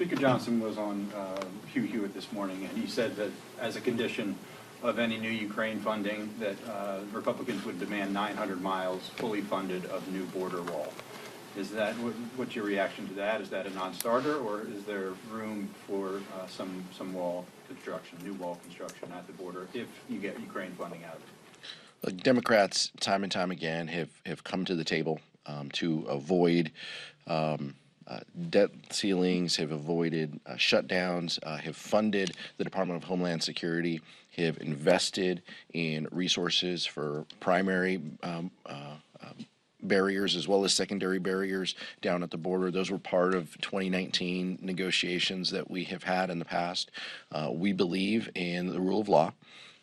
Speaker Johnson was on Hugh Hewitt this morning, and he said that as a condition of any new Ukraine funding, that Republicans would demand 900 miles fully funded of new border wall. Is that, what's your reaction to that? Is that a non-starter, or is there room for some wall construction, new wall construction at the border if you get Ukraine funding out of it? Look, Democrats, time and time again, have come to the table to avoid debt ceilings, have avoided shutdowns, have funded the Department of Homeland Security, have invested in resources for primary barriers as well as secondary barriers down at the border. Those were part of 2019 negotiations that we have had in the past. We believe in the rule of law,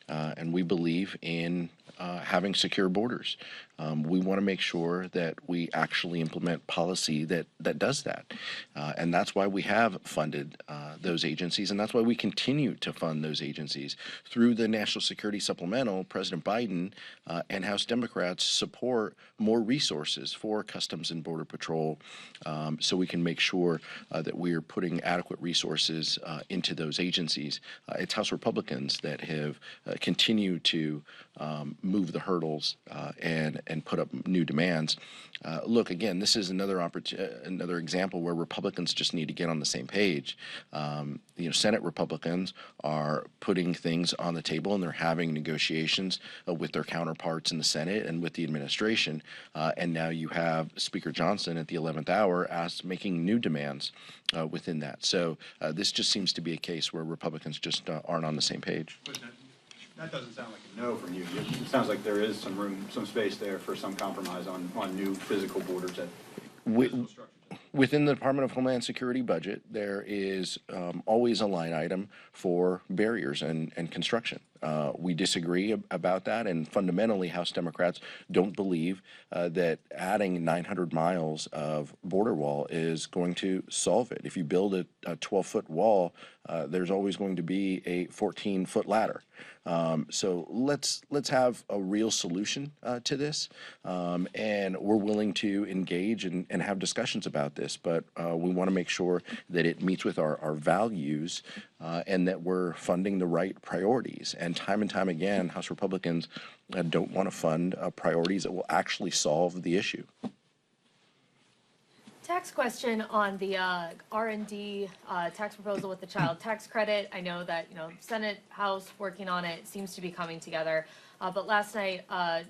and we believe in having secure borders. We want to make sure that we actually implement policy that does that. And that's why we have funded those agencies, and that's why we continue to fund those agencies. Through the National Security Supplemental, President Biden and House Democrats support more resources for Customs and Border Patrol, so we can make sure that we are putting adequate resources into those agencies. It's House Republicans that have continued to move the hurdles and put up new demands. Look, again, this is another example where Republicans just need to get on the same page. Senate Republicans are putting things on the table, and they're having negotiations with their counterparts in the Senate and with the administration. And now you have Speaker Johnson at the 11th hour making new demands within that. So this just seems to be a case where Republicans just aren't on the same page. That doesn't sound like a no from you. It sounds like there is some room, some space there for some compromise on new physical borders at physical structures. Within the Department of Homeland Security budget, there is always a line item for barriers and construction. We disagree about that, and fundamentally, House Democrats don't believe that adding 900 miles of border wall is going to solve it. If you build a 12-foot wall, there's always going to be a 14-foot ladder. So let's have a real solution to this, and we're willing to engage and have discussions about this, but we want to make sure that it meets with our values and that we're funding the right priorities. And time again, House Republicans don't want to fund priorities that will actually solve the issue. Tax question on the R&D tax proposal with the child tax credit. I know that Senate, House working on it seems to be coming together. But last night,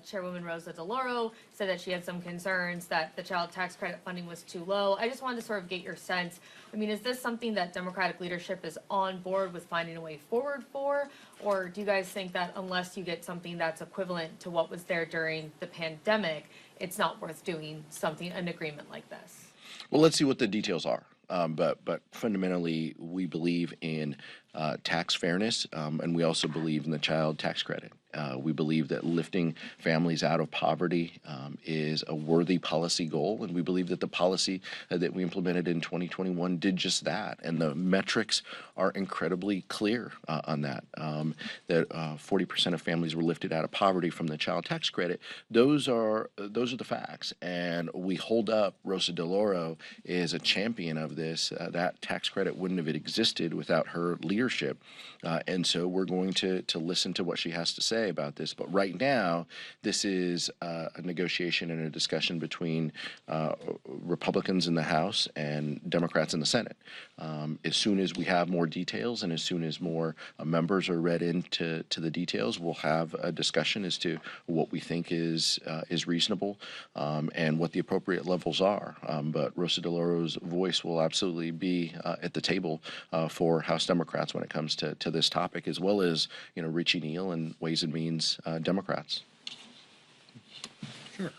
Chairwoman Rosa DeLauro said that she had some concerns that the child tax credit funding was too low. I just wanted to sort of get your sense. I mean, is this something that Democratic leadership is on board with finding a way forward for? Or do you guys think that unless you get something that's equivalent to what was there during the pandemic, it's not worth doing an agreement like this? Well, let's see what the details are. But fundamentally, we believe in tax fairness, and we also believe in the child tax credit. We believe that lifting families out of poverty is a worthy policy goal, and we believe that the policy that we implemented in 2021 did just that. And the metrics are incredibly clear on that. That 40% of families were lifted out of poverty from the child tax credit. Those are the facts, and we hold up Rosa DeLauro as a champion of this. That tax credit wouldn't have existed without her leadership, and so we're going to listen to what she has to say about this. But right now, this is a negotiation and a discussion between Republicans in the House and Democrats in the Senate. As soon as we have more details and as soon as more members are read into the details, we'll have a discussion as to what we think is reasonable and what the appropriate levels are. But Rosa DeLauro's voice will absolutely be at the table for House Democrats when it comes to this topic, as well as Richie Neal and Ways and Means Democrats. Sure.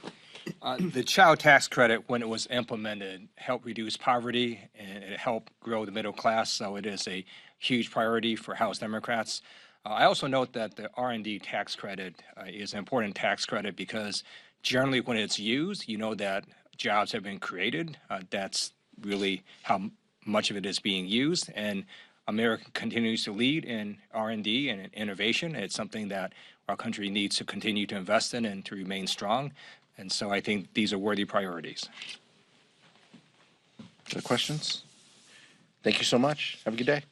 The child tax credit, when it was implemented, helped reduce poverty and it helped grow the middle class, so it is a huge priority for House Democrats. I also note that the R&D tax credit is an important tax credit because generally when it's used, that jobs have been created. That's really how much of it is being used, and America continues to lead in R&D and in innovation. It's something that our country needs to continue to invest in and to remain strong. And so I think these are worthy priorities. Other questions? Thank you so much. Have a good day.